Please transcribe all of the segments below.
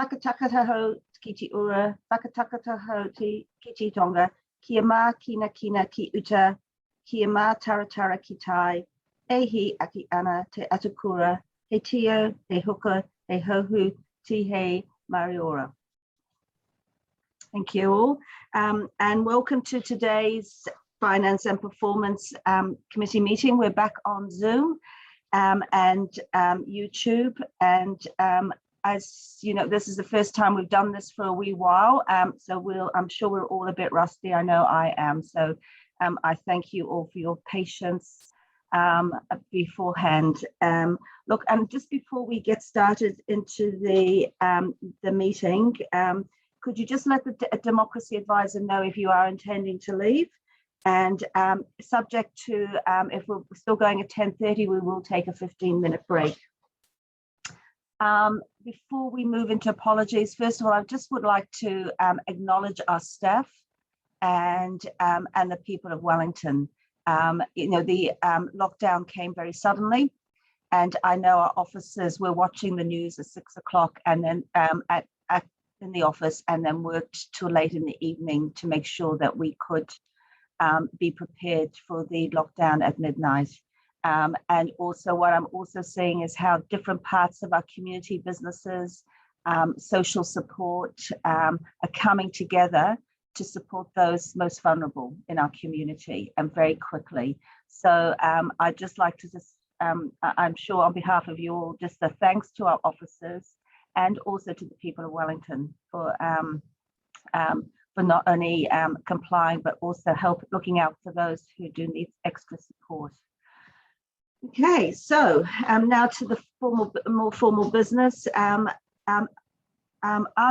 Whakatakaho ki te ura, whakatakaho ki te tonga, kia mā kina ki uta, kia mā taratara ki tai, e hi aki ana te atakura, he tio, he huka, he hohu, ti he mariora. Thank you all, and welcome to today's Finance and Performance Committee meeting. We're back on Zoom and YouTube, and as you know, this is the first time we've done this for a wee while, so I'm sure we're all a bit rusty. I know I am, so I thank you all for your patience beforehand. Look, just before we get started into the meeting, could you just let the Democracy Advisor know if you are intending to leave? And subject to, if we're still going at 10:30, we will take a 15-minute break. Before we move into apologies, first of all, I just would like to acknowledge our staff and the people of Wellington. You know, the lockdown came very suddenly, and I know our officers were watching the news at 6 o'clock and then in the office, and then worked till late in the evening to make sure that we could be prepared for the lockdown at midnight. And also what I'm also seeing is how different parts of our community, businesses, social support are coming together to support those most vulnerable in our community, and very quickly. So I'd just like to I'm sure on behalf of you all, just a thanks to our officers and also to the people of Wellington for not only complying, but also looking out for those who do need extra support. Okay, so now to the more formal business. Are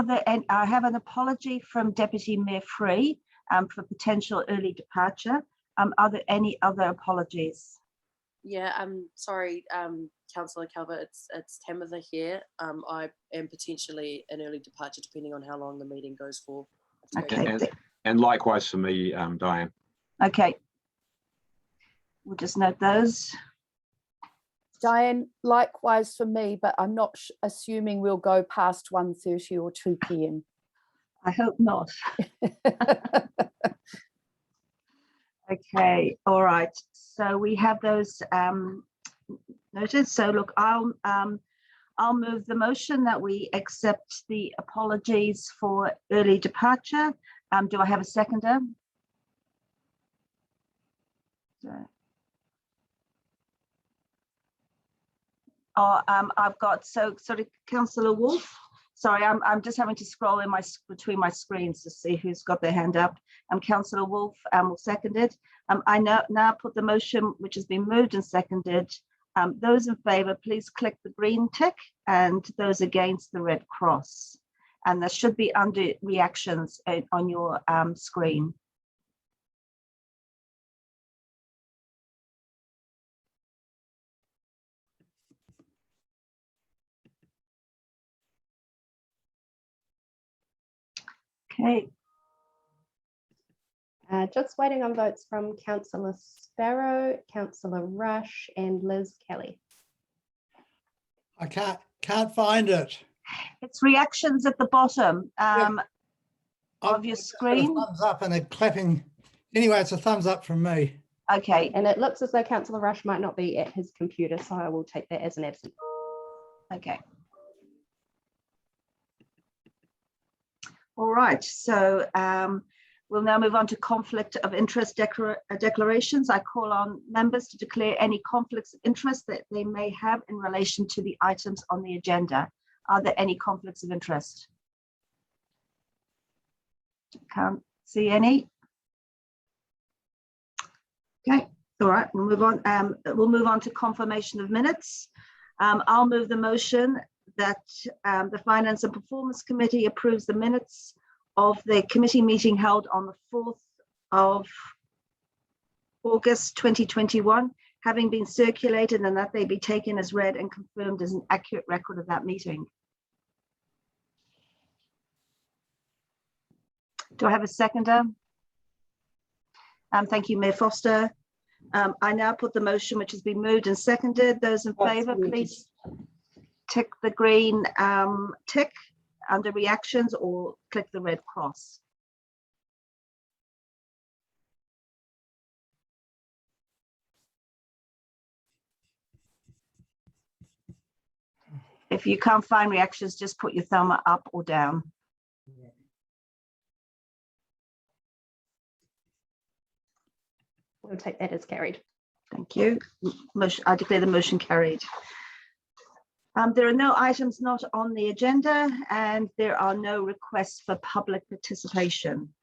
there any, I have an apology from Deputy Mayor Free for potential early departure. Are there any other apologies? Yeah, I'm sorry, Councillor Calvert, it's Tamitha here. I am potentially an early departure depending on how long the meeting goes for. Okay. And likewise for me, Diane. Okay. We'll just note those. Diane, likewise for me, but I'm not assuming we'll go past 1:30 or 2 p.m. I hope not. Okay, all right. So we have those noted. So look, I'll move the motion that we accept the apologies for early departure. Do I have a seconder? I've got Councillor Wolf. Sorry, I'm just having to scroll in between my screens to see who's got their hand up. Councillor Wolf will second it. I now put the motion, which has been moved and seconded. Those in favour, please click the green tick, and those against the red cross. And there should be under reactions on your screen. Okay. Just waiting on votes from Councillor Sparrow, Councillor Rush, and Liz Kelly. I can't find it. It's reactions at the bottom of your screen. Thumbs up and a clapping. Anyway, it's a thumbs up from me. Okay. And it looks as though Councillor Rush might not be at his computer, so I will take that as an absent. Okay. All right, so we'll now move on to conflict of interest declarations. I call on members to declare any conflicts of interest that they may have in relation to the items on the agenda. Are there any conflicts of interest? Can't see any. Okay, all right, we'll move on. We'll move on to confirmation of minutes. I'll move the motion that the Finance and Performance Committee approves the minutes of the committee meeting held on the 4th of August 2021, having been circulated, and that they be taken as read and confirmed as an accurate record of that meeting. Do I have a seconder? Thank you, Mayor Foster. I now put the motion, which has been moved and seconded. Those in favour, please tick the green tick. under reactions or click the red cross. If you can't find reactions, just put your thumb up or down. We'll take that as carried. Thank you. I declare the motion carried. There are no items not on the agenda, and there are no requests for public participation.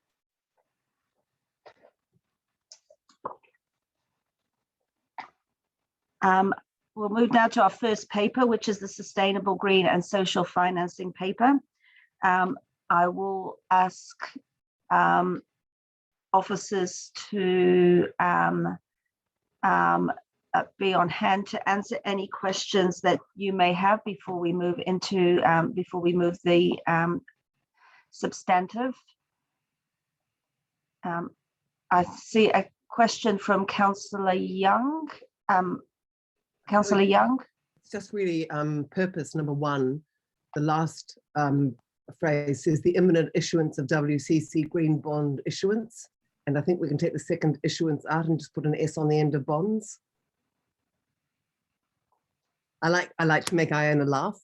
We'll move now to our first paper, which is the Sustainable Green and Social Financing paper. I will ask officers to be on hand to answer any questions that you may have before we move into the substantive. I see a question from Councillor Young. Councillor Young. It's just really purpose number one. The last phrase says the imminent issuance of WCC green bond issuance. And I think we can take the second issuance out and just put an S on the end of bonds. I like to make Iona laugh.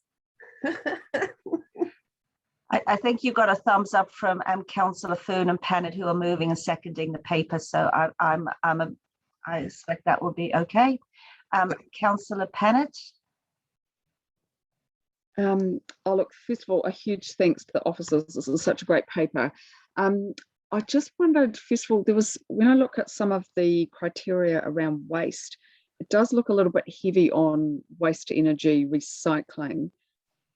I think you got a thumbs up from Councillor Fern and Pannett, who are moving and seconding the paper. So I expect that will be okay. Councillor Pannett. Oh, look, first of all, a huge thanks to the officers. This is such a great paper. I just wondered, first of all, when I look at some of the criteria around waste, it does look a little bit heavy on waste to energy recycling.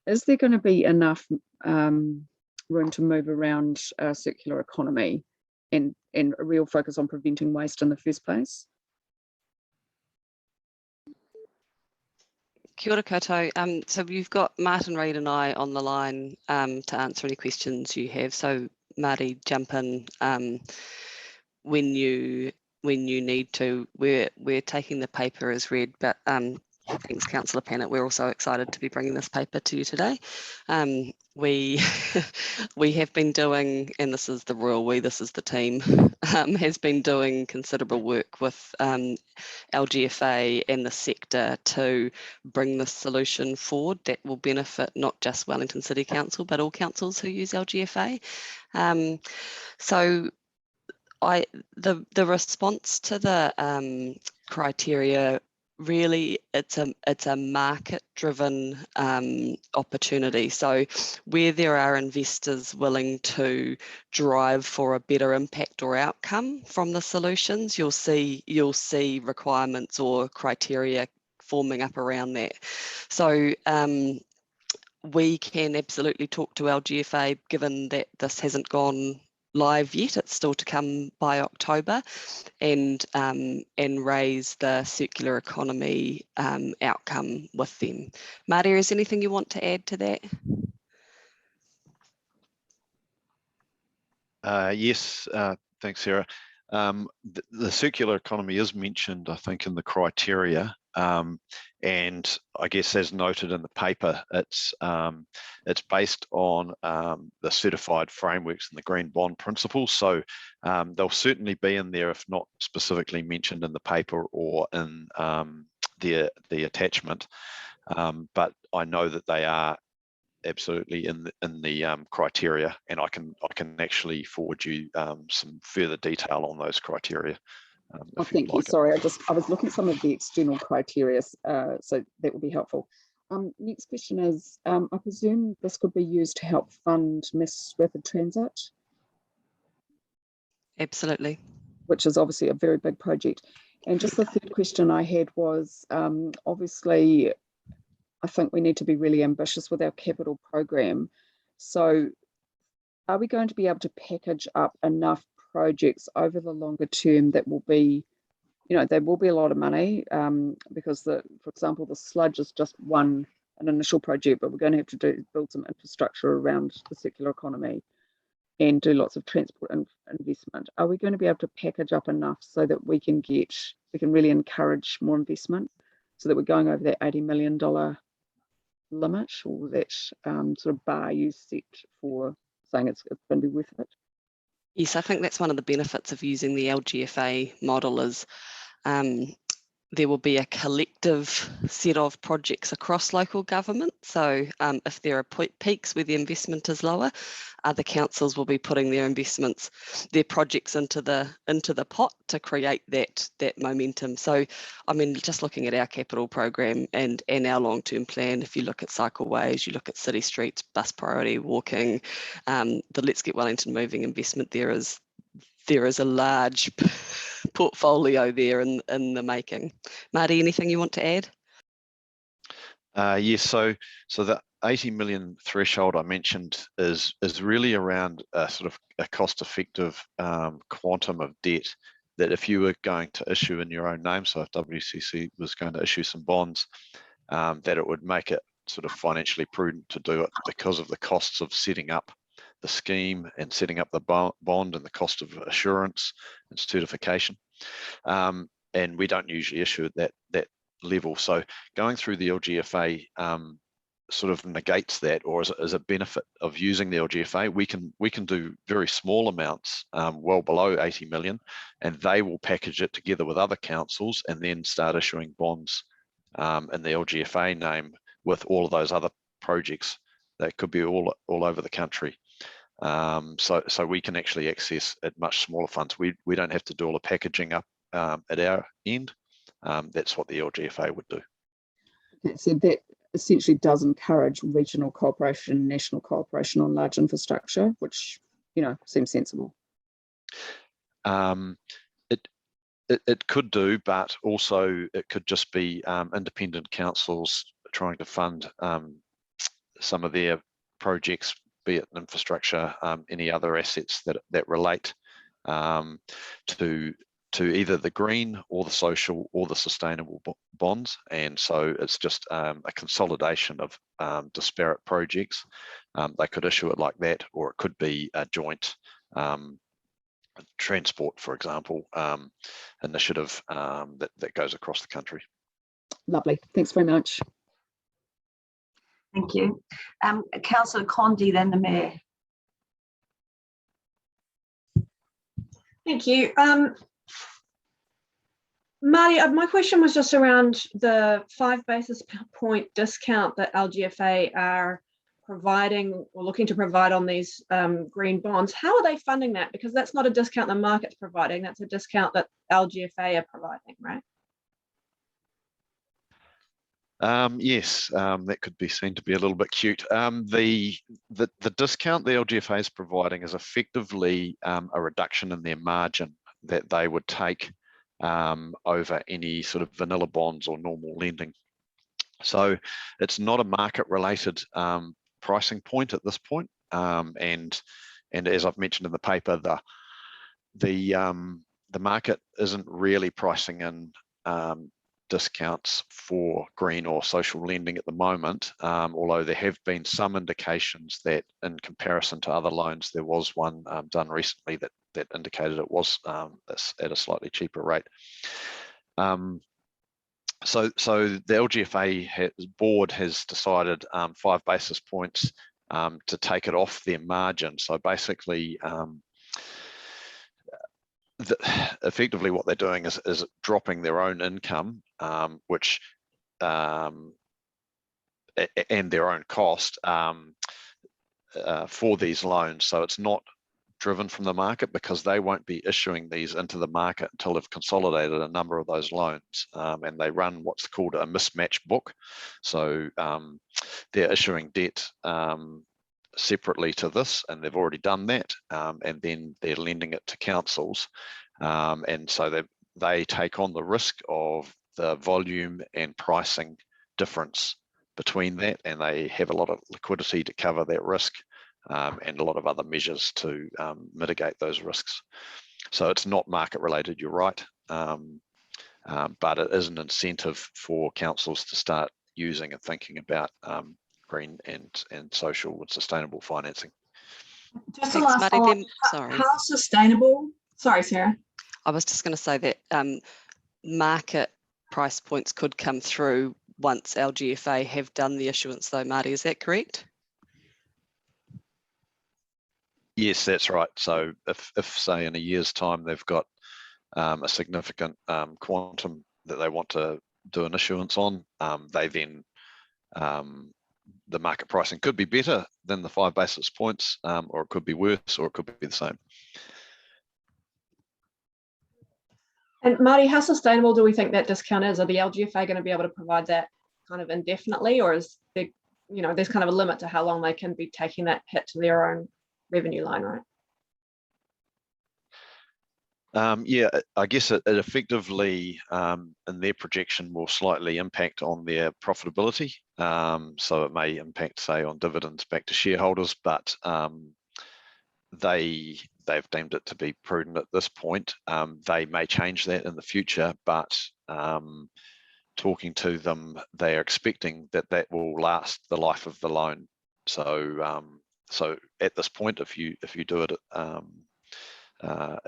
Is there going to be enough room to move around a circular economy and a real focus on preventing waste in the first place? Kia ora koutou. So you've got Martin Reid and I on the line to answer any questions you have. So Marty, jump in when you need to. We're taking the paper as read, but thanks, Councillor Pannett. We're also excited to be bringing this paper to you today. We have been doing, and this is the royal we, this is the team, has been doing considerable work with Lgfa and the sector to bring this solution forward that will benefit not just Wellington City Council, but all councils who use Lgfa. So the response to the criteria, really it's a market-driven opportunity. So where there are investors willing to drive for a better impact or outcome from the solutions, you'll see requirements or criteria forming up around that. So we can absolutely talk to Lgfa, given that this hasn't gone live yet, it's still to come by October, and raise the circular economy outcome with them. Marty, is there anything you want to add to that? Yes, thanks, Sarah. The circular economy is mentioned, I think, in the criteria, and I guess as noted in the paper, it's based on the certified frameworks and the green bond principles. So they'll certainly be in there, if not specifically mentioned in the paper or in the attachment. But I know that they are absolutely in the criteria, and I can actually forward you some further detail on those criteria. Oh, thank you. Sorry, I was looking at some of the external criteria, so that would be helpful. Next question is, I presume this could be used to help fund mass rapid transit? Absolutely. Which is obviously a very big project. And just the third question I had was, obviously, I think we need to be really ambitious with our capital program. So are we going to be able to package up enough projects over the longer term that will be, there will be a lot of money, because for example, the sludge is just an initial project, but we're going to have to build some infrastructure around the circular economy and do lots of transport investment. Are we going to be able to package up enough so that we can really encourage more investment, so that we're going over that $80 million limit or that sort of bar you set for saying it's going to be worth it? Yes, I think that's one of the benefits of using the Lgfa model is there will be a collective set of projects across local government. So if there are peaks where the investment is lower, other councils will be putting their investments, their projects into the pot to create that momentum. So I mean, just looking at our capital program and our long-term plan, if you look at cycleways, you look at city streets, bus priority, walking, the Let's Get Wellington Moving investment, there is a large portfolio there in the making. Marty, anything you want to add? Yes, so the 80 million threshold I mentioned is really around a sort of a cost-effective quantum of debt that if you were going to issue in your own name, so if WCC was going to issue some bonds, that it would make it sort of financially prudent to do it because of the costs of setting up the scheme and setting up the bond and the cost of assurance and certification. And we don't usually issue at that level. So going through the Lgfa sort of negates that, or as a benefit of using the Lgfa, we can do very small amounts, well below 80 million, and they will package it together with other councils and then start issuing bonds in the Lgfa name with all of those other projects that could be all over the country. So we can actually access at much smaller funds. We don't have to do all the packaging up at our end. That's what the Lgfa would do. Okay, so that essentially does encourage regional cooperation, national cooperation on large infrastructure, which, you know, seems sensible. It could do, but also it could just be independent councils trying to fund some of their projects, be it infrastructure, any other assets that relate to either the green or the social or the sustainable bonds. And so it's just a consolidation of disparate projects. They could issue it like that, or it could be a joint transport, for example, initiative that goes across the country. Lovely, thanks very much. Thank you. Councillor Condi, then the Mayor. Thank you. Marty, my question was just around the 5 basis point discount that Lgfa are providing or looking to provide on these green bonds. How are they funding that? Because that's not a discount the market's providing, that's a discount that Lgfa are providing, right? Yes, that could be seen to be a little bit cute. The discount the Lgfa is providing is effectively a reduction in their margin that they would take over any sort of vanilla bonds or normal lending. So it's not a market-related pricing point at this point. And as I've mentioned in the paper, the market isn't really pricing in discounts for green or social lending at the moment, although there have been some indications that in comparison to other loans, there was one done recently that indicated it was at a slightly cheaper rate. So the Lgfa board has decided 5 basis points to take it off their margin. So basically, effectively what they're doing is dropping their own income, which and their own cost for these loans. So it's not driven from the market because they won't be issuing these into the market until they've consolidated a number of those loans, and they run what's called a mismatch book. So they're issuing debt separately to this, and they've already done that, and then they're lending it to councils, and so they take on the risk of the volume and pricing difference between that, and they have a lot of liquidity to cover that risk, and a lot of other measures to mitigate those risks. So it's not market related, you're right, but it is an incentive for councils to start using and thinking about green and social and sustainable financing. Just the last follow-up. Sorry. How sustainable? Sorry, Sarah. I was just going to say that market price points could come through once Lgfa have done the issuance though, Marty, is that correct? Yes, that's right. So if say in a year's time they've got a significant quantum that they want to do an issuance on, they then the market pricing could be better than the 5 basis points, or it could be worse, or it could be the same. And Marty, how sustainable do we think that discount is? Are the Lgfa going to be able to provide that kind of indefinitely, or is there, there's kind of a limit to how long they can be taking that hit to their own revenue line, right? Yeah, I guess it effectively, in their projection, will slightly impact on their profitability. So it may impact, say, on dividends back to shareholders, but they've deemed it to be prudent at this point. They may change that in the future, but talking to them, they are expecting that will last the life of the loan. So so at this point, if you do it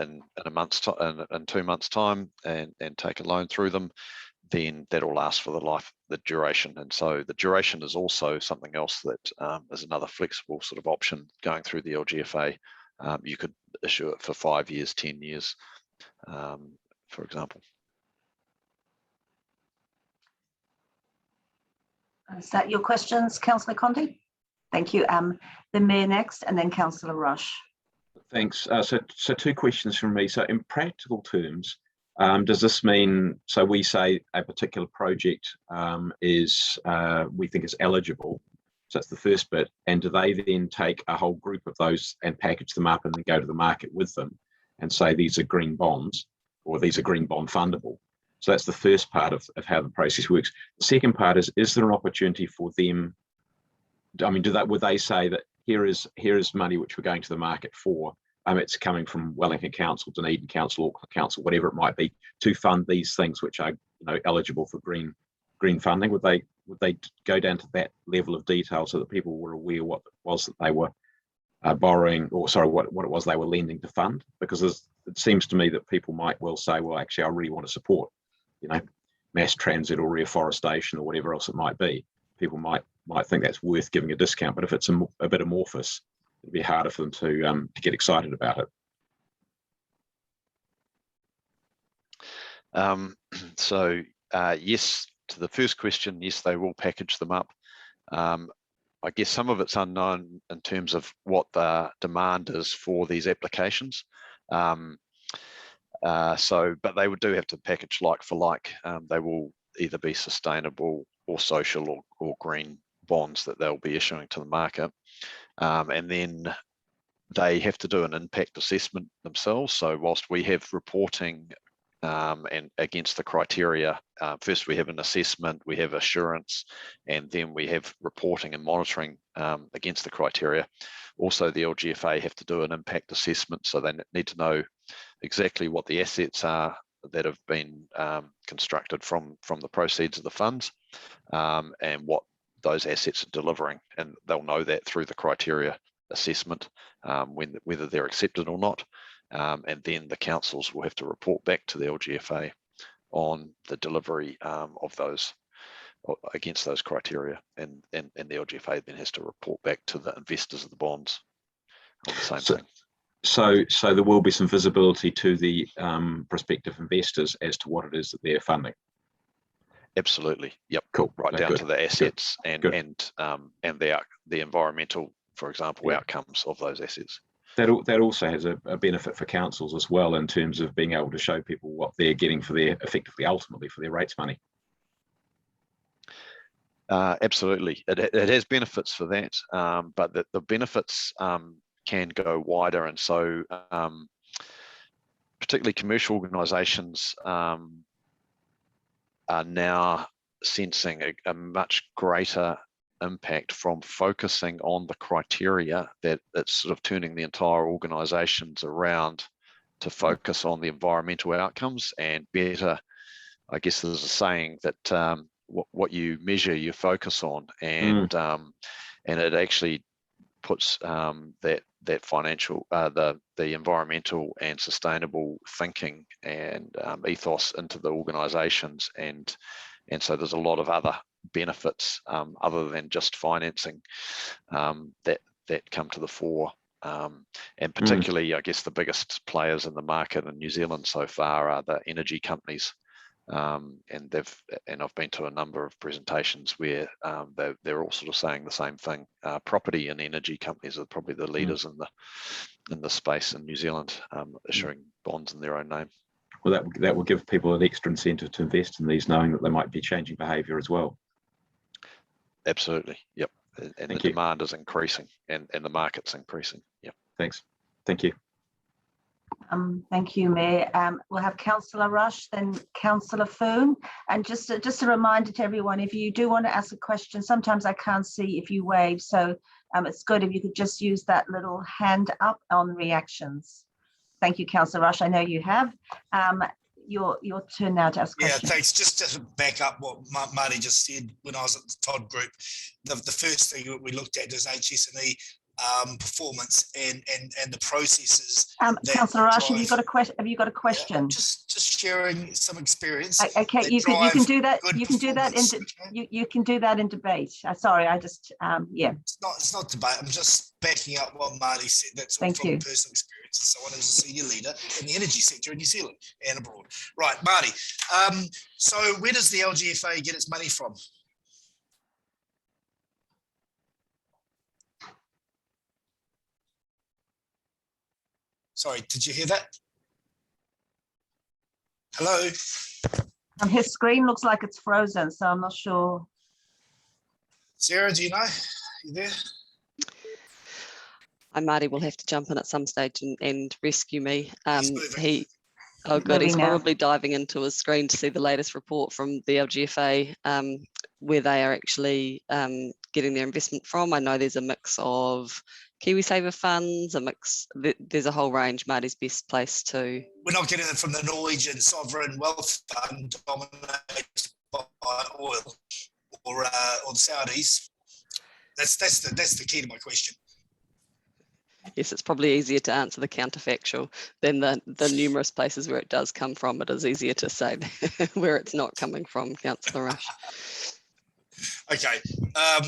in a month's time, in 2 months' time, and take a loan through them, then that'll last for the duration. And so the duration is also something else that is another flexible sort of option going through the Lgfa. You could issue it for 5 years, 10 years, for example. Is that your questions, Councillor Conti? Thank you. The Mayor next, and then Councillor Rush. Thanks. So 2 questions from me. So in practical terms, does this mean, so we say a particular project we think is eligible, so that's the first bit, and do they then take a whole group of those and package them up and then go to the market with them and say these are green bonds, or these are green bond fundable? So that's the first part of how the process works. The second part is there an opportunity for them, I mean, would they say that here is money which we're going to the market for, it's coming from Wellington Council, Dunedin Council, Auckland Council, whatever it might be, to fund these things which are eligible for green funding? Would they go down to that level of detail so that people were aware what it was that they were borrowing, or sorry, what it was they were lending to fund? Because it seems to me that people might well say, well, actually, I really want to support, mass transit or reforestation or whatever else it might be. People might think that's worth giving a discount, but if it's a bit amorphous, it'd be harder for them to get excited about it. So yes, to the first question, yes, they will package them up. I guess some of it's unknown in terms of what the demand is for these applications. But they do have to package like for like. They will either be sustainable or social or green bonds that they'll be issuing to the market. And then they have to do an impact assessment themselves. So whilst we have reporting and against the criteria, first we have an assessment, we have assurance, and then we have reporting and monitoring against the criteria. Also, the Lgfa have to do an impact assessment, so they need to know exactly what the assets are that have been constructed from the proceeds of the funds, and what those assets are delivering, and they'll know that through the criteria assessment, whether they're accepted or not. And then the councils will have to report back to the Lgfa on the delivery of those against those criteria, and the Lgfa then has to report back to the investors of the bonds on the same thing. So there will be some visibility to the prospective investors as to what it is that they're funding. Absolutely. Yep. Cool. Right down to the assets and the environmental, for example, outcomes of those assets. That also has a benefit for councils as well, in terms of being able to show people what they're getting for their, effectively, ultimately, for their rates money. Absolutely, it has benefits for that, but the benefits can go wider, and so particularly commercial organisations are now sensing a much greater impact from focusing on the criteria, that it's sort of turning the entire organisations around to focus on the environmental outcomes and better. I guess there's a saying that what you measure, you focus on, and it actually puts that financial, the environmental and sustainable thinking and ethos into the organisations, and so there's a lot of other benefits other than just financing that come to the fore. And particularly, I guess the biggest players in the market in New Zealand so far are the energy companies. And I've been to a number of presentations where they're all sort of saying the same thing. Property and energy companies are probably the leaders in the space in New Zealand, issuing bonds in their own name. Well, that will give people an extra incentive to invest in these, knowing that they might be changing behaviour as well. Absolutely, yep. And the demand is increasing, and the market's increasing. Yep. Thanks. Thank you. Thank you, Mayor. We'll have Councillor Rush, then Councillor Foon. And just a reminder to everyone, if you do want to ask a question, sometimes I can't see if you wave, so it's good if you could just use that little hand up on reactions. Thank you, Councillor Rush. I know you have. Your turn now to ask questions. Yeah, thanks. Just to back up what Marty just said, when I was at the Todd Group, the first thing that we looked at is HSE performance and the processes. Councillor Rush, have you got a question? Yeah, just sharing some experience. Okay, you can do that. You can do that you can do that in debate. Sorry, I just yeah. It's not debate. I'm just backing up what Marty said. That's all from personal experience as someone who's a senior leader in the energy sector in New Zealand and abroad. Right, Marty. So where does the Lgfa get its money from? Sorry, did you hear that? Hello? His screen looks like it's frozen, so I'm not sure. Sarah, do you know? You there? Marty will have to jump in at some stage and rescue me. He's moving probably diving into his screen to see the latest report from the Lgfa, where they are actually getting their investment from. I know there's a mix of KiwiSaver funds, there's a whole range. Marty's best place to. We're not getting it from the Norwegian sovereign wealth fund dominated by oil or the Saudis. That's the key to my question. Yes, it's probably easier to answer the counterfactual than the numerous places where it does come from. It is easier to say where it's not coming from, Councillor Rush. Okay,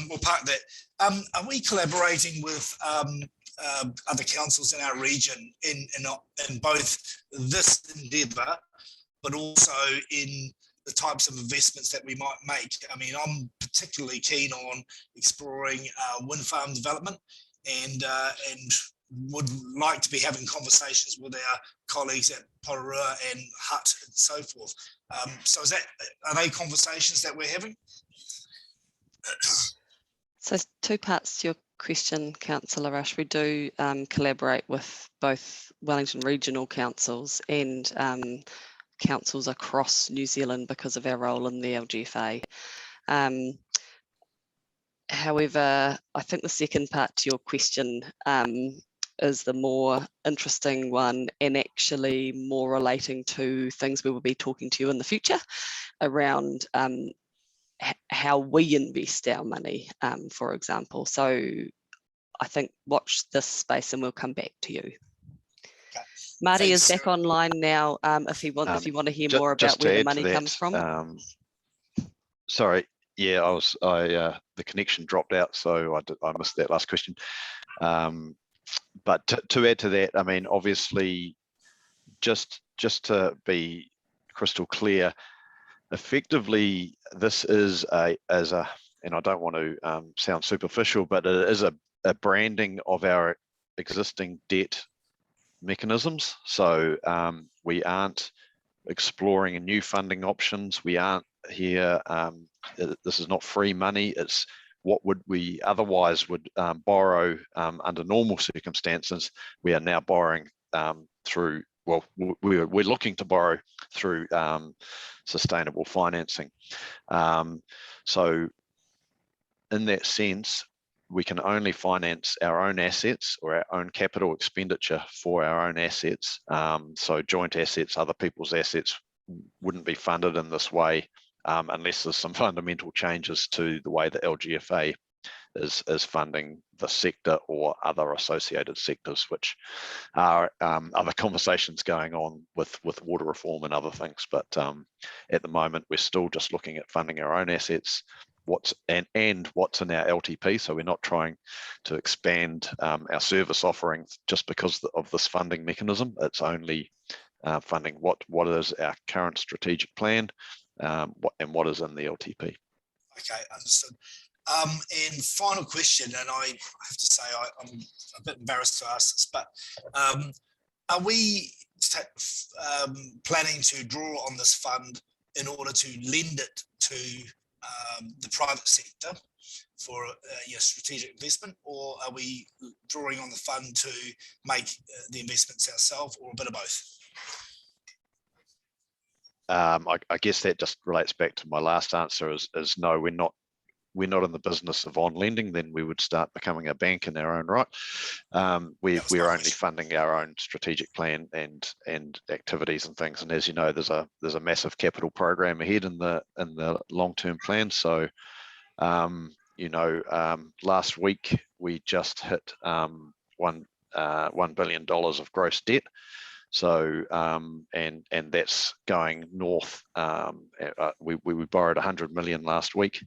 we'll park that. Are we collaborating with other councils in our region in both this endeavour, but also in the types of investments that we might make? I mean, I'm particularly keen on exploring wind farm development and would like to be having conversations with our colleagues at Pūroro and Hutt and so forth. So are they conversations that we're having? So two parts to your question, Councillor Rush. We do collaborate with both Wellington regional councils and councils across New Zealand because of our role in the Lgfa. However, I think the second part to your question is the more interesting one, and actually more relating to things we will be talking to you in the future around how we invest our money, for example. So I think watch this space and we'll come back to you. Okay. Marty is back online now. If you want to hear more about where the money comes from. Sorry, yeah, the connection dropped out, so I missed that last question. But to add to that, I mean, obviously, just to be crystal clear, effectively, this is and I don't want to sound superficial, but it is a branding of our existing debt mechanisms. So we aren't exploring new funding options. We aren't here. This is not free money. It's what would we otherwise would borrow under normal circumstances. We are now borrowing through. Well, we're looking to borrow through sustainable financing. So in that sense, we can only finance our own assets or our own capital expenditure for our own assets. So joint assets, other people's assets wouldn't be funded in this way unless there's some fundamental changes to the way the Lgfa is funding the sector or other associated sectors, which are other conversations going on with water reform and other things. But at the moment, we're still just looking at funding our own assets what's in our LTP. So we're not trying to expand our service offering just because of this funding mechanism. It's only funding what is our current strategic plan and what is in the LTP. Okay, understood. And final question, and I have to say I'm a bit embarrassed to ask this, but are we planning to draw on this fund in order to lend it to the private sector for strategic investment, or are we drawing on the fund to make the investments ourselves, or a bit of both? I guess that just relates back to my last answer is no, we're not in the business of on lending. Then we would start becoming a bank in our own right. We're only funding our own strategic plan and activities and things. And as you know, there's a massive capital program ahead in the long-term plan. So last week we just hit $1 billion of gross debt. So and that's going north. We borrowed 100 million last week,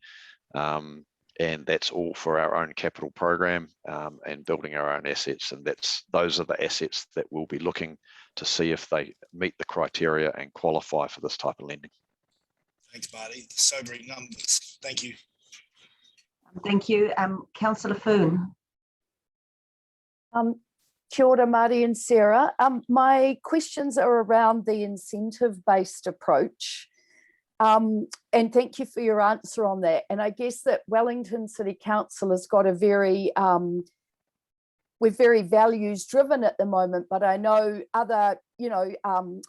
and that's all for our own capital program and building our own assets. And those are the assets that we'll be looking to see if they meet the criteria and qualify for this type of lending. Thanks, Marty. Sobering numbers. Thank you. Thank you, Councillor Foon. Kia ora, Marty and Sarah. My questions are around the incentive-based approach. And thank you for your answer on that. And I guess that Wellington City Council has got a we're very values driven at the moment, but I know other,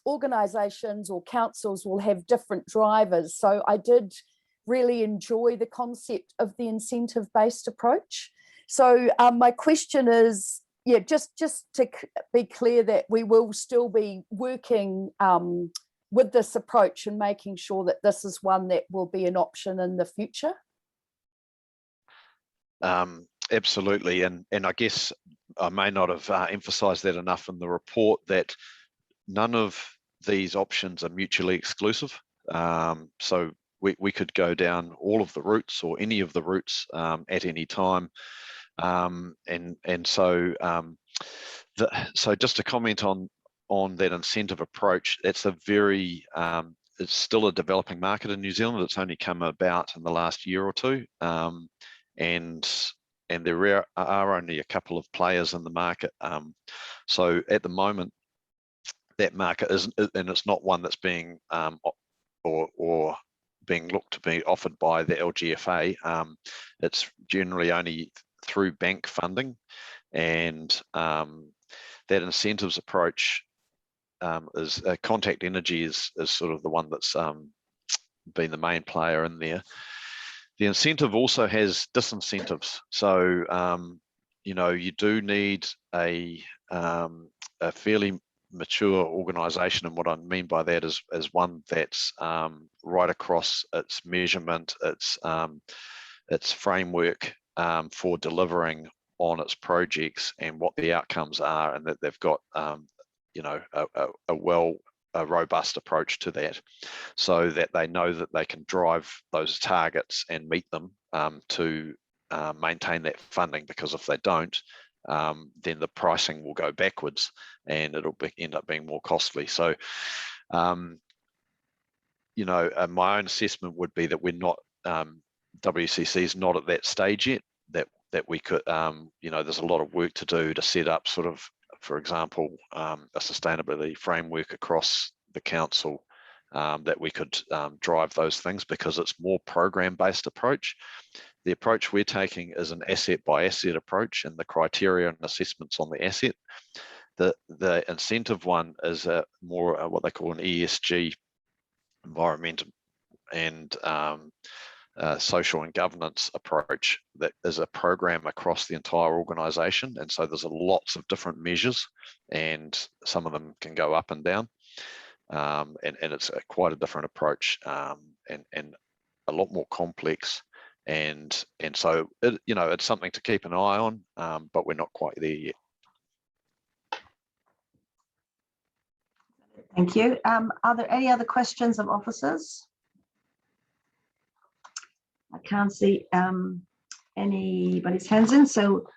organisations or councils will have different drivers. So I did really enjoy the concept of the incentive-based approach. So my question is, just to be clear that we will still be working with this approach and making sure that this is one that will be an option in the future? Absolutely, and I guess I may not have emphasised that enough in the report, that none of these options are mutually exclusive. So we could go down all of the routes or any of the routes at any time. So just to comment on that incentive approach, it's it's still a developing market in New Zealand. It's only come about in the last year or two, and there are only a couple of players in the market. So at the moment, that market isn't, and it's not one that's being or being looked to be offered by the Lgfa. It's generally only through bank funding, and that incentives approach is Contact Energy is sort of the one that's been the main player in there. The incentive also has disincentives. So you do need a fairly mature organisation, and what I mean by that is one that's right across its measurement, its framework for delivering on its projects and what the outcomes are, and that they've got a robust approach to that, so that they know that they can drive those targets and meet them to maintain that funding. Because if they don't, then the pricing will go backwards and it'll end up being more costly. So my own assessment would be that we're not, WCC is not at that stage yet, that we could, there's a lot of work to do to set up sort of, for example, a sustainability framework across the council, that we could drive those things, because it's more program-based approach. The approach we're taking is an asset-by-asset approach, and the criteria and assessments on the asset. The incentive one is more what they call an ESG, environmental and social and governance approach, that is a program across the entire organisation. And so there's lots of different measures, and some of them can go up and down, and it's quite a different approach, and a lot more complex. And so it's something to keep an eye on, but we're not quite there yet. Thank you. Are there any other questions of officers? can't see anybody's hands in, so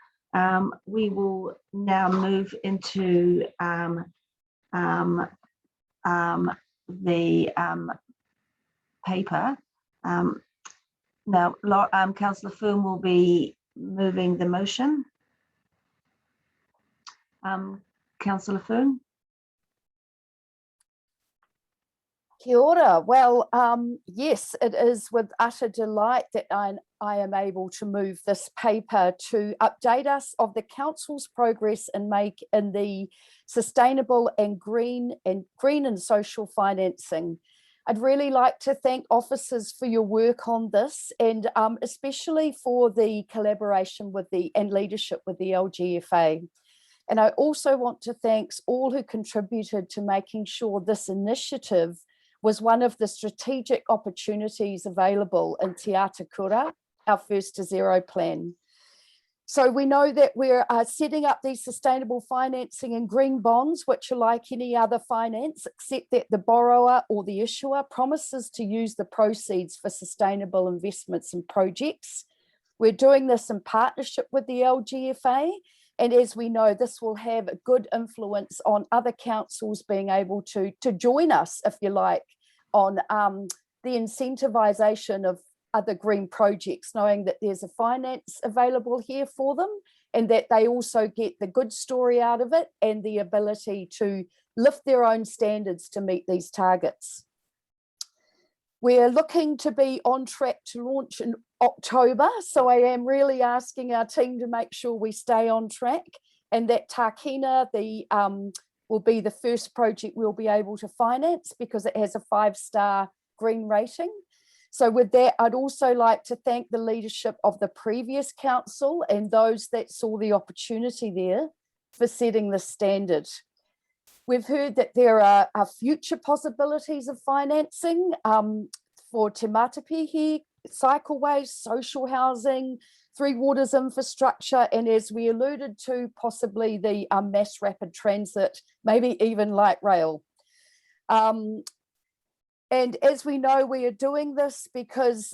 we will now move into the paper. Now, Councillor Foon will be moving the motion. Councillor Foon. Kia ora. Well, yes, it is with utter delight that I am able to move this paper to update us of the Council's progress in the sustainable and green and social financing. I'd really like to thank officers for your work on this, and especially for the collaboration with and leadership with the Lgfa. And I also want to thank all who contributed to making sure this initiative was one of the strategic opportunities available in Te Atakura, our First to Zero plan. So we know that we're setting up these sustainable financing and green bonds, which are like any other finance, except that the borrower or the issuer promises to use the proceeds for sustainable investments and projects. We're doing this in partnership with the Lgfa. And as we know, this will have a good influence on other councils being able to join us, if you like, on the incentivisation of other green projects, knowing that there's a finance available here for them and that they also get the good story out of it and the ability to lift their own standards to meet these targets. We're looking to be on track to launch in October, so I am really asking our team to make sure we stay on track, and that Tākina will be the first project we'll be able to finance because it has a 5-star green rating. So with that, I'd also like to thank the leadership of the previous council and those that saw the opportunity there for setting the standard. We've heard that there are future possibilities of financing for Te Matapihi, cycleways, social housing, Three Waters infrastructure, and as we alluded to, possibly the mass rapid transit, maybe even light rail. And as we know, we are doing this because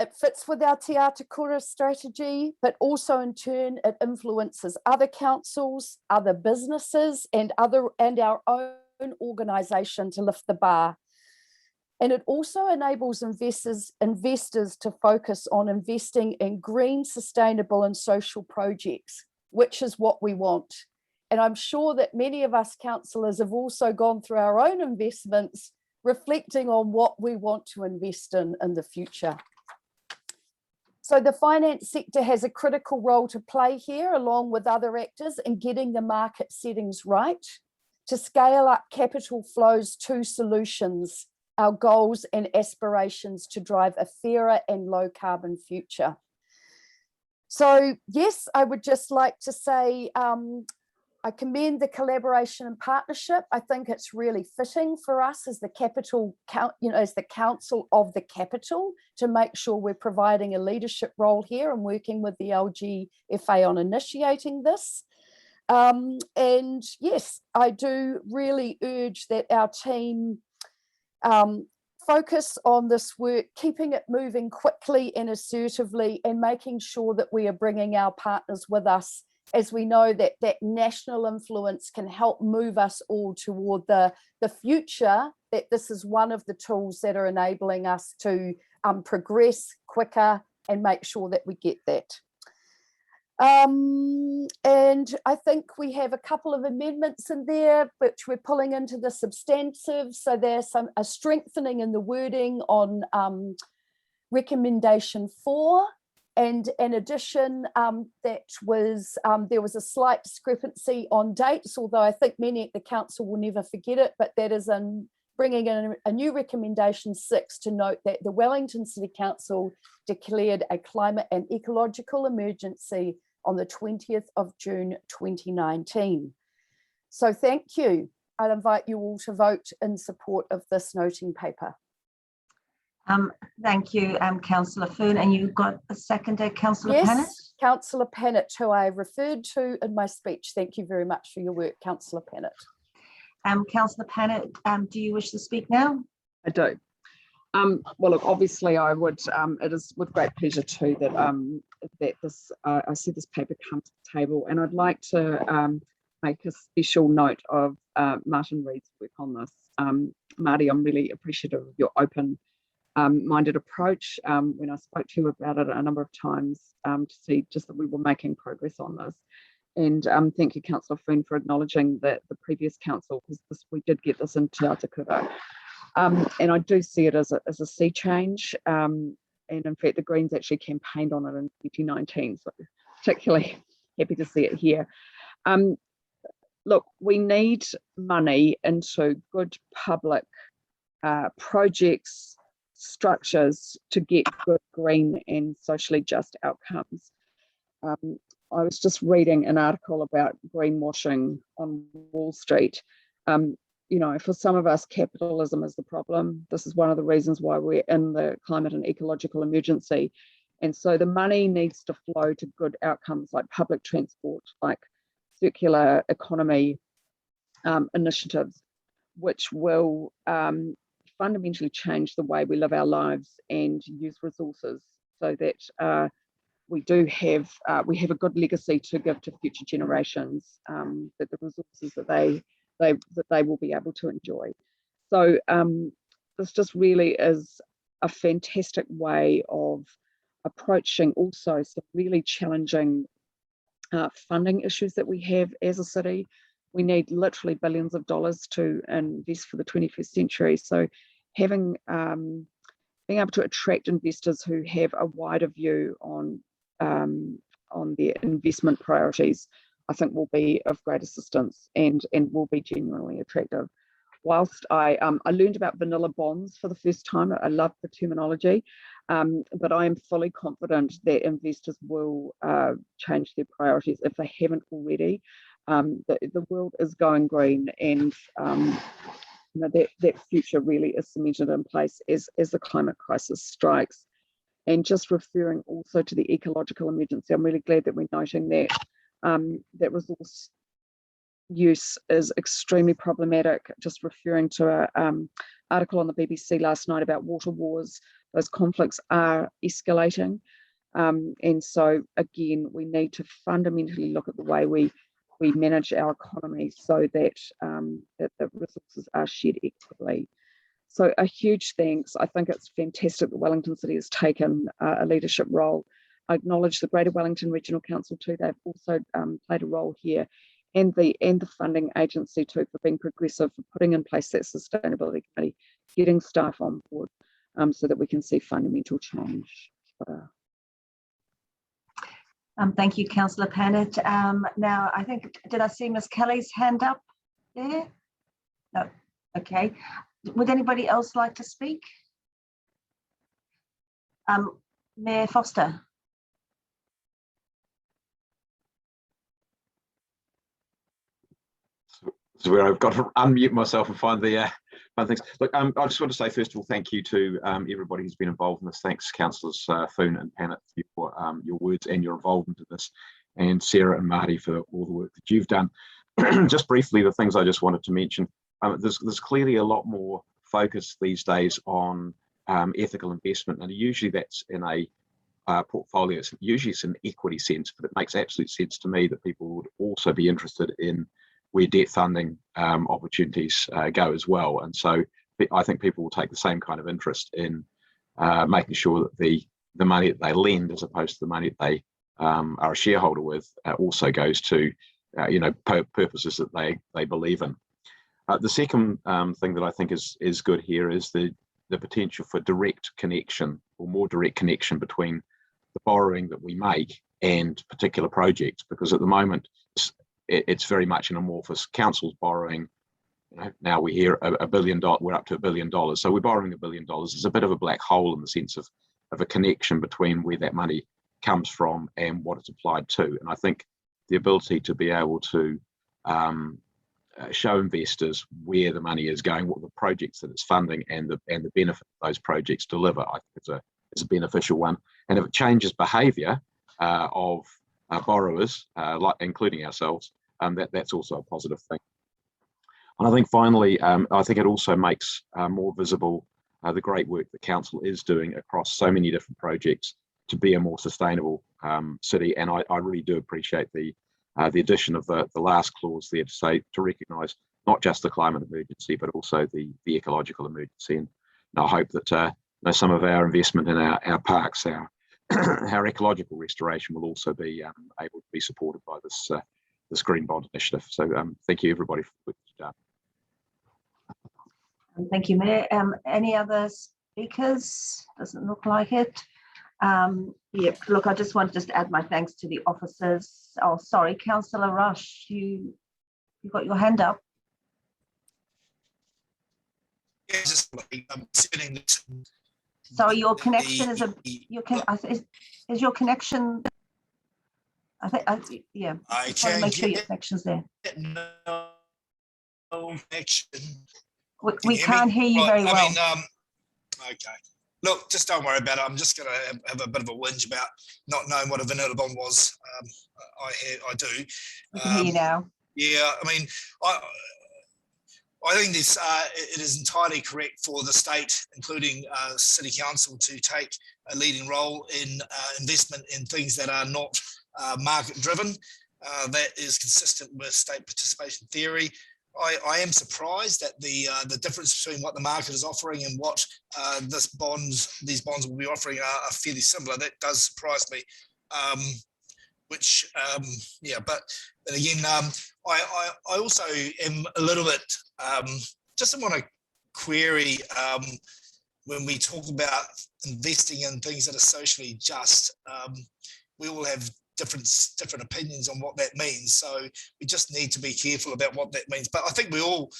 it fits with our Te Atakura strategy, but also in turn, it influences other councils, other businesses, and our own organisation to lift the bar. And it also enables investors to focus on investing in green, sustainable and social projects, which is what we want. And I'm sure that many of us councillors have also gone through our own investments, reflecting on what we want to invest in the future. So the finance sector has a critical role to play here, along with other actors, in getting the market settings right to scale up capital flows to solutions, our goals and aspirations to drive a fairer and low carbon future. So yes, I would just like to say, I commend the collaboration and partnership. I think it's really fitting for us as the as the council of the capital to make sure we're providing a leadership role here and working with the Lgfa on initiating this. And yes, I do really urge that our team focus on this work, keeping it moving quickly and assertively, and making sure that we are bringing our partners with us, as we know that national influence can help move us all toward the future, that this is one of the tools that are enabling us to progress quicker and make sure that we get that. And I think we have a couple of amendments in there, which we're pulling into the substantive. So there's a strengthening in the wording on recommendation 4. And in addition, there was a slight discrepancy on dates, although I think many at the council will never forget it, but that is bringing in a new recommendation 6 to note that the Wellington City Council declared a climate and ecological emergency on the 20th of June 2019. So thank you. I'll invite you all to vote in support of this noting paper. Thank you, Councillor Foon. And you got a seconder, Councillor Pennant? Yes, Councillor Pennant, who I referred to in my speech. Thank you very much for your work, Councillor Pennant. Councillor Pennant, do you wish to speak now? I do. Well, look, obviously, I would. It is with great pleasure too that that this I see this paper come to the table, and I'd like to make a special note of Martin Reed's work on this. Marty, I'm really appreciative of your open-minded approach. When I spoke to you about it a number of times to see just that we were making progress on this. And thank you, Councillor Foon, for acknowledging that the previous council, because we did get this into Aotearoa. And I do see it as a sea change. And in fact, the Greens actually campaigned on it in 2019, so particularly happy to see it here. Look, we need money into good public projects, structures to get good green and socially just outcomes. I was just reading an article about greenwashing on Wall Street. You know, for some of us, capitalism is the problem. This is one of the reasons why we're in the climate and ecological emergency. And so the money needs to flow to good outcomes like public transport, like circular economy initiatives, which will fundamentally change the way we live our lives and use resources so that we have a good legacy to give to future generations, that the resources that they will be able to enjoy. So this just really is a fantastic way of approaching also some really challenging funding issues that we have as a city. We need literally billions of dollars to invest for the 21st century. So having being able to attract investors who have a wider view on their investment priorities, I think will be of great assistance and will be genuinely attractive. Whilst I learned about vanilla bonds for the first time, I love the terminology, but I am fully confident that investors will change their priorities if they haven't already. The world is going green, and you know, that future really is cemented in place as the climate crisis strikes. And just referring also to the ecological emergency, I'm really glad that we're noting that that resource use is extremely problematic. Just referring to an article on the BBC last night about water wars, those conflicts are escalating. And so again, we need to fundamentally look at the way we manage our economy so that, that the resources are shared equitably. So a huge thanks. I think it's fantastic that Wellington City has taken a leadership role. I acknowledge the Greater Wellington Regional Council too. They've also played a role here, and the funding agency too, for being progressive, for putting in place that sustainability committee, getting staff on board so that we can see fundamental change. Thank you, Councillor Pannett. Now, I think, did I see Ms. Kelly's hand up there? No, okay. Would anybody else like to speak? Mayor Foster. So where I've got to unmute myself and find the things. Look, I just want to say first of all, thank you to everybody who's been involved in this. Thanks, Councillors Foon and Pannett, for your words and your involvement in this, and Sarah and Marty for all the work that you've done. Just briefly, the things I just wanted to mention. There's clearly a lot more focus these days on ethical investment, and usually that's in a portfolio. Usually it's an equity sense, but it makes absolute sense to me that people would also be interested in where debt funding opportunities go as well. And so I think people will take the same kind of interest in making sure that the money that they lend, as opposed to the money that they are a shareholder with, also goes to purposes that they believe in. The second thing that I think is good here is the potential for direct connection, or more direct connection, between the borrowing that we make and particular projects, because at the moment it's very much an amorphous. Council's borrowing, now we hear $1 billion, we're up to $1 billion, so we're borrowing $1 billion. It's a bit of a black hole in the sense of a connection between where that money comes from and what it's applied to. And I think the ability to be able to show investors where the money is going, what the projects that it's funding, and the benefit those projects deliver, I think it's a beneficial one. And if it changes behaviour of borrowers, including ourselves, that's also a positive thing. And I think finally, I think it also makes more visible the great work that council is doing across so many different projects to be a more sustainable city. And I really do appreciate the addition of the last clause there to say, to recognise not just the climate emergency, but also the ecological emergency. And I hope that some of our investment in our parks, our ecological restoration will also be able to be supported by this Green Bond initiative. So thank you everybody for what you've done. Thank you, Mayor. Any other speakers? Doesn't look like it. Yeah, look, I just want to add my thanks to the officers. Oh, sorry, Councillor Rush, you got your hand up. Yeah, just So your connection is is your connection? I think yeah. I just want to make sure your get connection's there. no connection. We can't hear you very well. I mean, okay. Look, just don't worry about it. I'm just going to have a bit of a whinge about not knowing what a vanilla bond was. I do. We can hear you now. Yeah, I mean, I think this it is entirely correct for the state, including City Council, to take a leading role in investment in things that are not market driven. That is consistent with state participation theory. I am surprised that the difference between what the market is offering and what these bonds will be offering are fairly similar. That does surprise me. Yeah, but again, I also am a little bit just want to query when we talk about investing in things that are socially just. We will have different opinions on what that means, so we just need to be careful about what that means. But I think we all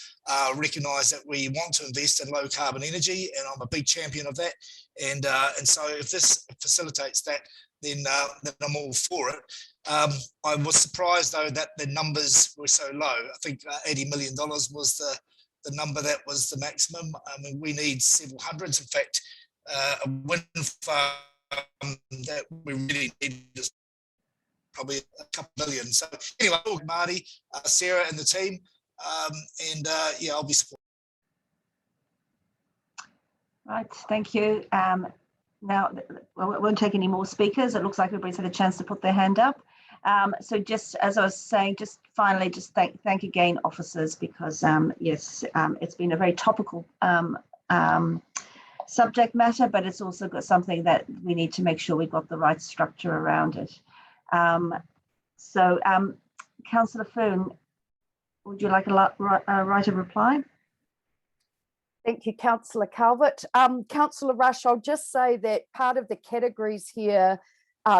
recognise that we want to invest in low carbon energy, and I'm a big champion of that. And so if this facilitates that, then I'm all for it. I was surprised though that the numbers were so low. I think $80 million was the number that was the maximum. I mean, we need several hundreds. In fact, a wind farm that we really need is probably a couple million. So anyway, Marty, Sarah and the team, yeah, I'll be supporting. Right, thank you. Now, well, we won't take any more speakers. It looks like everybody's had a chance to put their hand up. So just as I was saying, just finally, just thank again, officers, because yes, it's been a very topical subject matter, but it's also got something that we need to make sure we've got the right structure around it. So, Councillor Foon, would you like to write a reply? Thank you, Councillor Calvert. Councillor Rush, I'll just say that part of the categories here,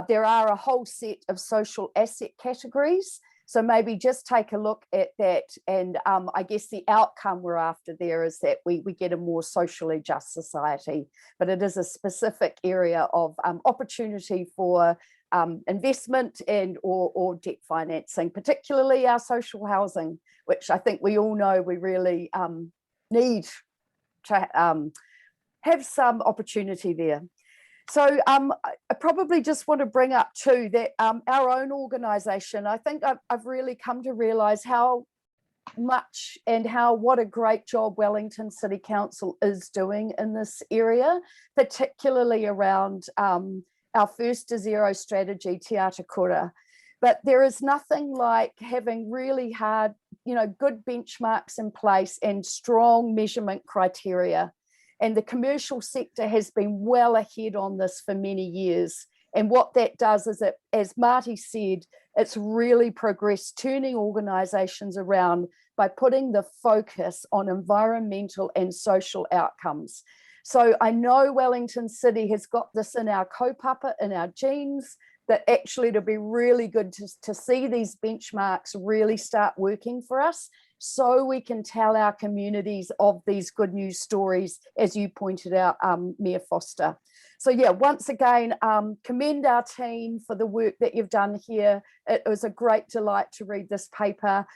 there are a whole set of social asset categories. So maybe just take a look at that. And I guess the outcome we're after there is that we get a more socially just society, but it is a specific area of opportunity for investment and or debt financing, particularly our social housing, which I think we all know we really need to have some opportunity there. So I probably just want to bring up too that our own organisation, I think I've really come to realise how much and what a great job Wellington City Council is doing in this area, particularly around our first to zero strategy, Te Ata Kura. But there is nothing like having really hard, good benchmarks in place and strong measurement criteria. And the commercial sector has been well ahead on this for many years. And what that does is that, as Marty said, it's really progressed, turning organisations around by putting the focus on environmental and social outcomes. So I know Wellington City has got this in our kaupapa, in our genes, that actually it'll be really good to see these benchmarks really start working for us, so we can tell our communities of these good news stories, as you pointed out, Mayor Foster. So yeah, once again, commend our team for the work that you've done here. It was a great delight to read this paper.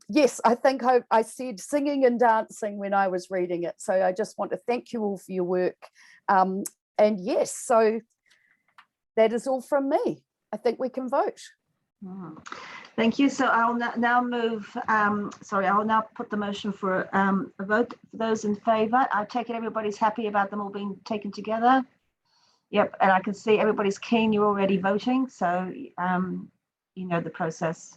Yes, I think I said singing and dancing when I was reading it. So I just want to thank you all for your work. And yes, so that is all from me. I think we can vote. Thank you. So I'll now move, I'll now put the motion for a vote. For those in favour, I take it everybody's happy about them all being taken together. Yep, and I can see everybody's keen. You're already voting, so you know the process.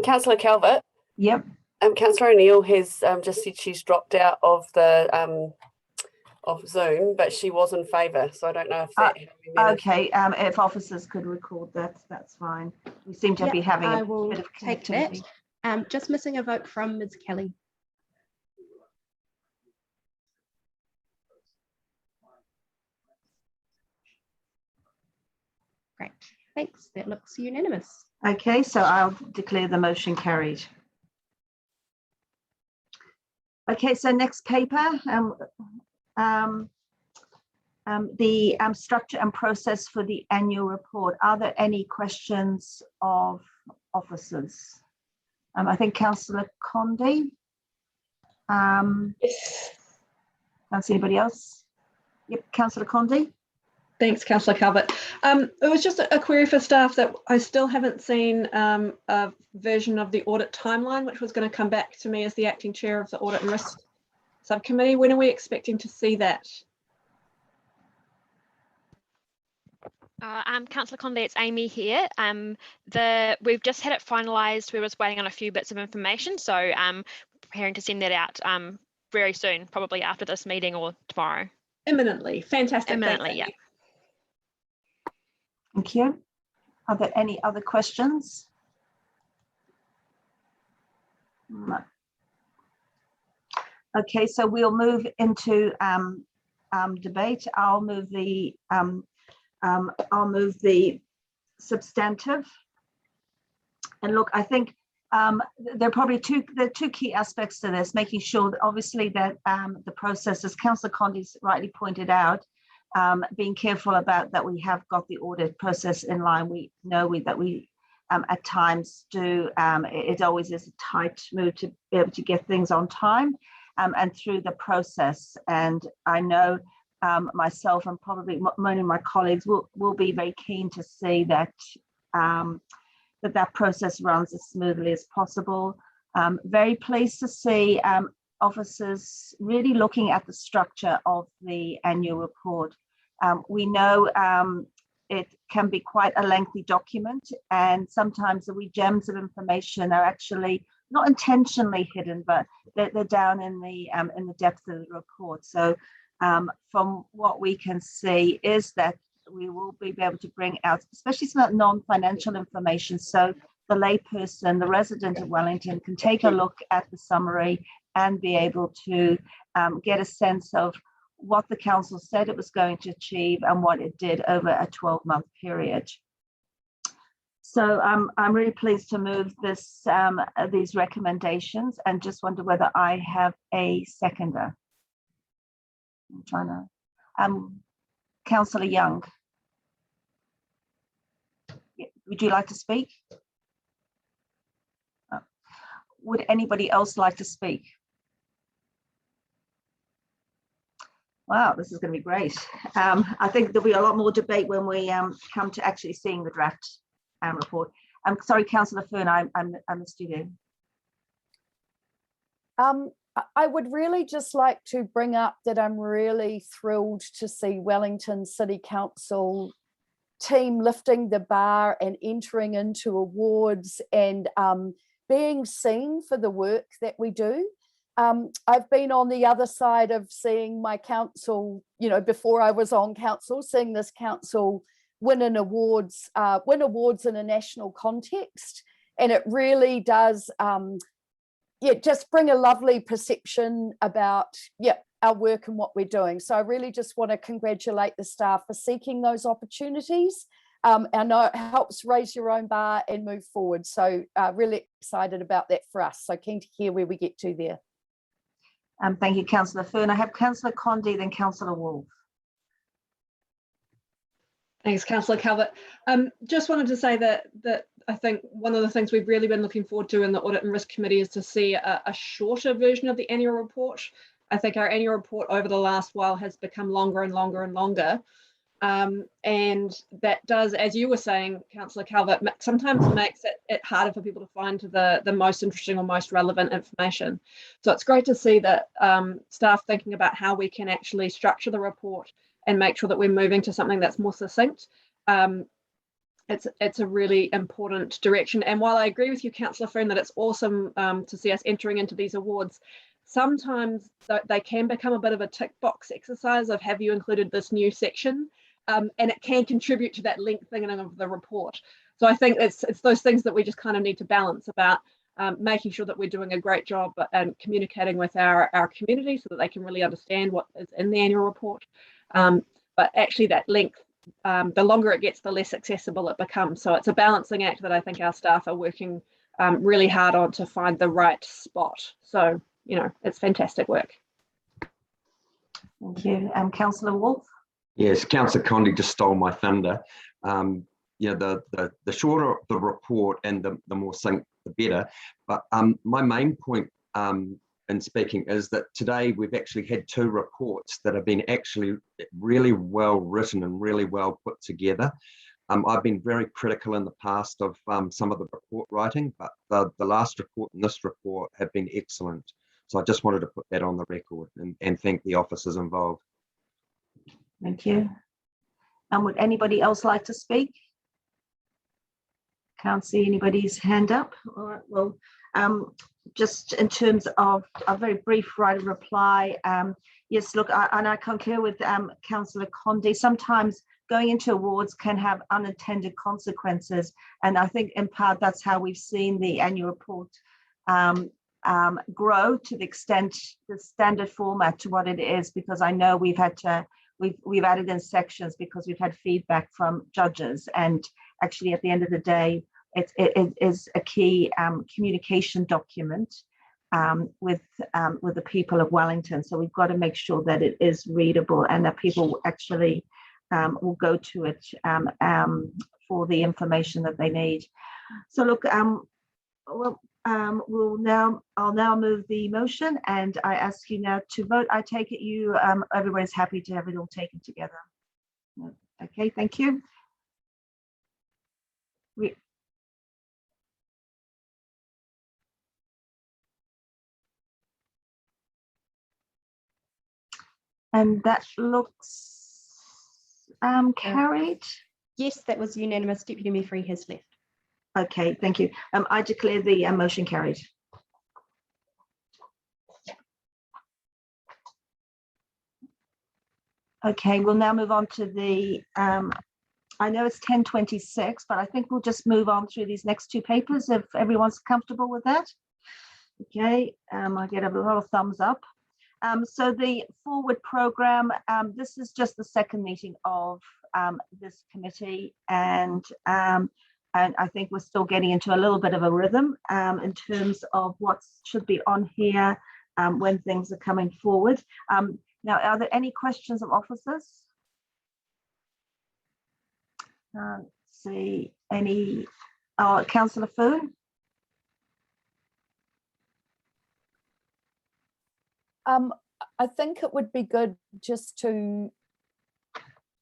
Councillor Calvert. Yep. Councillor O'Neill has just said she's dropped out of the of Zoom, but she was in favour. So I don't know if that. Okay. If officers could record that, that's fine. We seem to be having a bit of connectivity. Just missing a vote from Ms. Kelly. Great. Thanks. That looks unanimous. Okay, so I'll declare the motion carried. Okay, so next paper, the structure and process for the annual report. Are there any questions of officers? I think Councillor Condé. Can't see anybody else. Yep, Councillor Condé. Thanks, Councillor Calvert. It was just a query for staff that I still haven't seen a version of the audit timeline, which was going to come back to me as the acting chair of the Audit and Risk Subcommittee. When are we expecting to see that? Councillor Condé, it's Amy here. We've just had it finalised. We're just waiting on a few bits of information, so preparing to send that out very soon, probably after this meeting or tomorrow. Imminently. Fantastic. Imminently, yeah. Thank you. Are there any other questions? No. Okay, so we'll move into debate. I'll move the substantive. And look, I think there are probably two key aspects to this, making sure that obviously that the process, as Councillor Condé rightly pointed out, being careful about that we have got the audit process in line. We know that we at times do, it always is a tight move to be able to get things on time and through the process. And I know myself and probably many of my colleagues will be very keen to see that that process runs as smoothly as possible. Very pleased to see officers really looking at the structure of the annual report. We know it can be quite a lengthy document, and sometimes the wee gems of information are actually not intentionally hidden, but they're down in the depth of the report. So from what we can see is that we will be able to bring out, especially some of that non-financial information. So the layperson, the resident of Wellington, can take a look at the summary and be able to get a sense of what the council said it was going to achieve and what it did over a 12-month period. So I'm really pleased to move these recommendations, and just wonder whether I have a seconder. I'm trying to, Councillor Young. Would you like to speak? Would anybody else like to speak? Wow, this is going to be great. I think there'll be a lot more debate when we come to actually seeing the draft report. I'm sorry, Councillor Fern, I missed you there. I would really just like to bring up that I'm really thrilled to see Wellington City Council team lifting the bar and entering into awards and being seen for the work that we do. I've been on the other side of seeing my council, you know, before I was on council, seeing this council win awards in a national context. And it really does, just bring a lovely perception about, our work and what we're doing. So I really just want to congratulate the staff for seeking those opportunities. I know it helps raise your own bar and move forward. So really excited about that for us. So keen to hear where we get to there. Thank you, Councillor Fern. I have Councillor Condé, then Councillor Wolf. Thanks, Councillor Calvert. Just wanted to say that I think one of the things we've really been looking forward to in the Audit and Risk Committee is to see a shorter version of the annual report. I think our annual report over the last while has become longer and longer and longer. And that does, as you were saying, Councillor Calvert, sometimes makes it harder for people to find the most interesting or most relevant information. So it's great to see that staff thinking about how we can actually structure the report and make sure that we're moving to something that's more succinct. It's a really important direction. And while I agree with you, Councillor Friend, that it's awesome to see us entering into these awards, sometimes they can become a bit of a tick box exercise of have you included this new section? And it can contribute to that lengthening of the report. So I think it's those things that we just kind of need to balance about making sure that we're doing a great job and communicating with our community so that they can really understand what is in the annual report. But actually that length, the longer it gets, the less accessible it becomes. So it's a balancing act that I think our staff are working really hard on to find the right spot. So, you know, it's fantastic work. Thank you. Councillor Wolf. Yes, Councillor Condi just stole my thunder. Yeah, the shorter the report and the more succinct, the better. But my main point in speaking is that today we've actually had 2 reports that have been actually really well written and really well put together. I've been very critical in the past of some of the report writing, but the last report and this report have been excellent. So I just wanted to put that on the record and thank the officers involved. Thank you. And would anybody else like to speak? Can't see anybody's hand up. All right, well, just in terms of a very brief right of reply, yes, look, I concur with Councillor Condi. Sometimes going into awards can have unintended consequences, and I think in part that's how we've seen the annual report grow to the extent the standard format to what it is, because I know we've had to we've added in sections because we've had feedback from judges, and actually at the end of the day it is a key communication document with the people of Wellington. So we've got to make sure that it is readable and that people actually will go to it for the information that they need. So look, I'll now move the motion, and I ask you now to vote. I take it you everybody's happy to have it all taken together. Okay, thank you. And that looks carried. Yes, that was unanimous. Deputy Mayor Free has left. Okay, thank you. I declare the motion carried. Okay, we'll now move on to the, I know it's 10:26, but I think we'll just move on through these next 2 papers if everyone's comfortable with that. Okay, I get a lot of thumbs up. So the forward program, this is just the second meeting of this committee, and I think we're still getting into a little bit of a rhythm in terms of what should be on here when things are coming forward. Now, are there any questions of officers? See any, Councillor Fu? I think it would be good just to,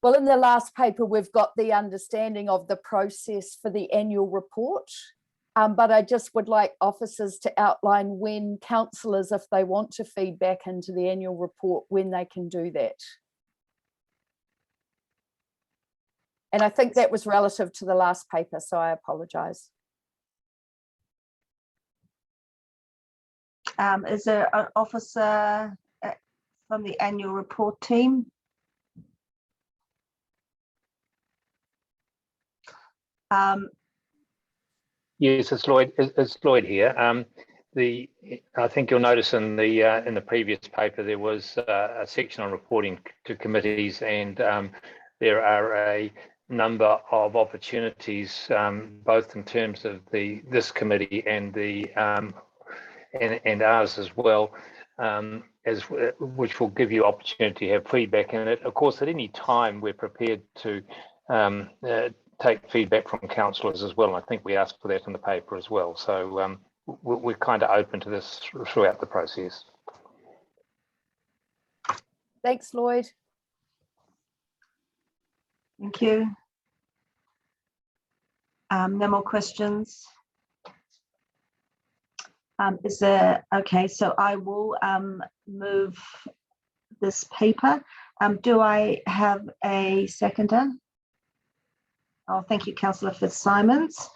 well, in the last paper, we've got the understanding of the process for the annual report, but I just would like officers to outline when councillors, if they want to feed back into the annual report, when they can do that. And I think that was relative to the last paper, so I apologise. Is there an officer from the annual report team? Yes, it's Lloyd. It's Lloyd here. I think you'll notice in the previous paper there was a section on reporting to committees, and there are a number of opportunities, both in terms of this committee and and ours as well, which will give you opportunity to have feedback in it. Of course, at any time we're prepared to take feedback from councillors as well. And I think we asked for that in the paper as well. So we're kind of open to this throughout the process. Thanks, Lloyd. Thank you. No more questions. Is there, okay, so I will move this paper. Do I have a seconder? Oh, thank you, Councillor Fitzsimons.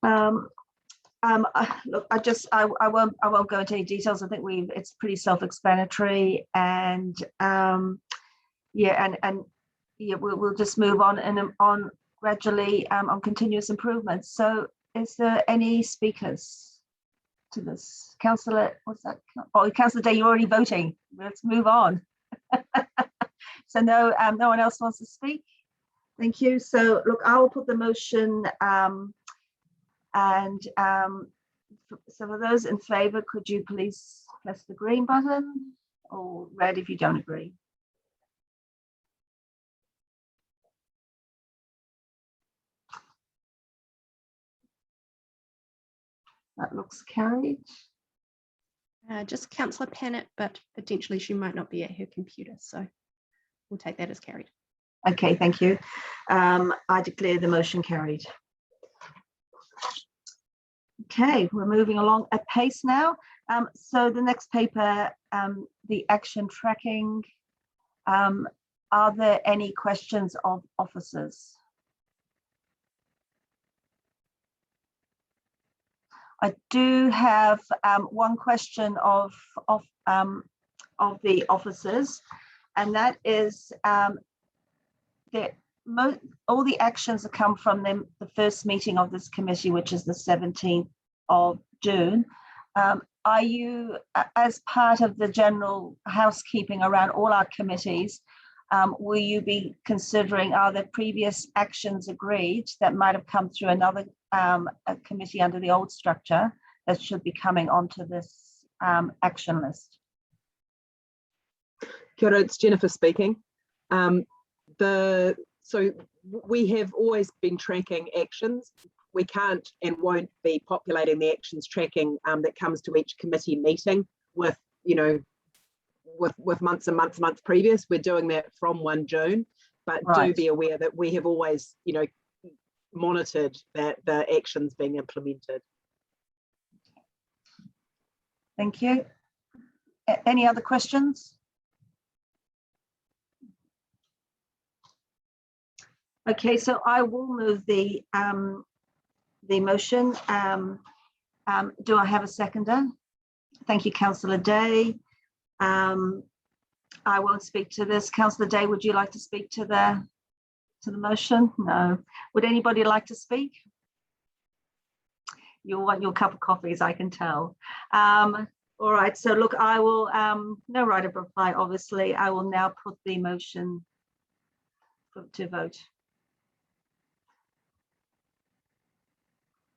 Look, I won't go into any details. I think it's pretty self-explanatory, and yeah, and yeah, we'll just move on and on gradually on continuous improvement. So, is there any speakers to this? Councillor, what's that? Oh, Councillor Day, you're already voting. Let's move on. So no one else wants to speak. Thank you. So look, I will put the motion, so for those in favour, could you please press the green button, or red if you don't agree? That looks carried. Just Councillor Pennant, but potentially she might not be at her computer, so we'll take that as carried. Okay, thank you. I declare the motion carried. Okay, we're moving along at pace now. So the next paper, the action tracking. Are there any questions of officers? I do have one question of the officers, and that is that all the actions that come from the first meeting of this committee, which is the 17th of June. Are you, as part of the general housekeeping around all our committees, will you be considering, are there previous actions agreed that might have come through another a committee under the old structure that should be coming onto this action list? Kia ora, it's Jennifer speaking. So we have always been tracking actions. We can't and won't be populating the actions tracking that comes to each committee meeting with, with months and months previous. We're doing that from 1 June, but right. Do be aware that we have always, monitored that the actions being implemented. Thank you. Any other questions? Okay, so I will move the motion. Do I have a seconder? Thank you, Councillor Day. I won't speak to this. Councillor Day, would you like to speak to the motion? No. Would anybody like to speak? You want your cup of coffee, as I can tell. All right, so look, I will, no right of reply, obviously. I will now put the motion to vote.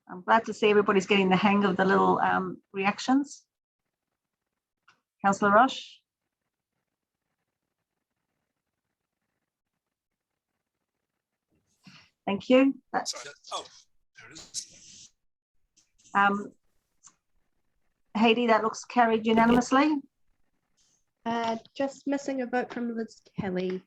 I'm glad to see everybody's getting the hang of the little reactions. Councillor Rush. Thank you. Sorry. Oh, there it is. Hayley, that looks carried unanimously. Just missing a vote from Liz Kelly.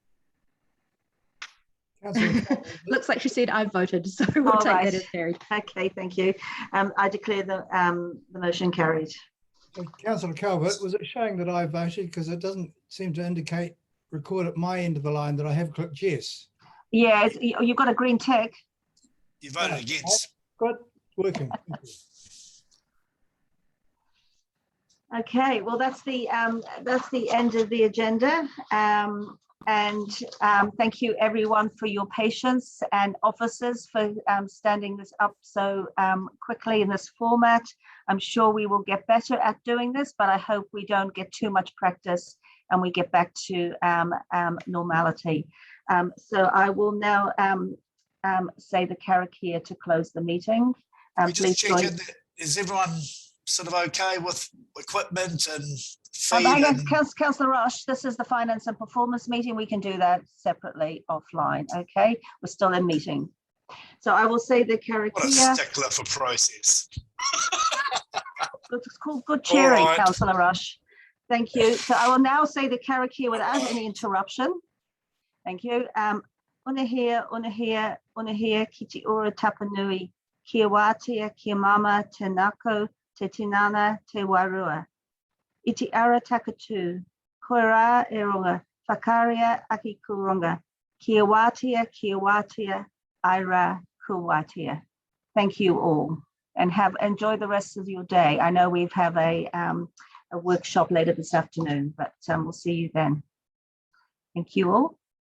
Looks like she said I voted, so we'll take that as carried. Okay, thank you. I declare the motion carried. Councillor Calvert, was it showing that I voted? Because it doesn't seem to indicate, record at my end of the line, that I have clicked yes. Yeah, you've got a green tick. You voted against. Good, working. Okay, well that's the end of the agenda. Thank you everyone for your patience, and officers for standing this up so quickly in this format. I'm sure we will get better at doing this, but I hope we don't get too much practice and we get back to normality. So I will now say the karakia to close the meeting. We just check in, is everyone sort of okay with equipment and feed? Councillor Rush, this is the finance and performance meeting. We can do that separately offline. Okay, we're still in meeting. So I will say the karakia. What a stickler for process. It's called good cheering, right. Councillor Rush. Thank you. So I will now say the karakia without any interruption. Thank you. Unahia, unahia, unahia, ki te ora tapanui, kia wātia, kia mama, te nako, te tinana, te warua. I te ara takatū, koe rā e runga, whakaria aki kurunga, kia wātia, ai rā kuwātia. Thank you all, and enjoy the rest of your day. I know we have a workshop later this afternoon, but we'll see you then. Thank you all.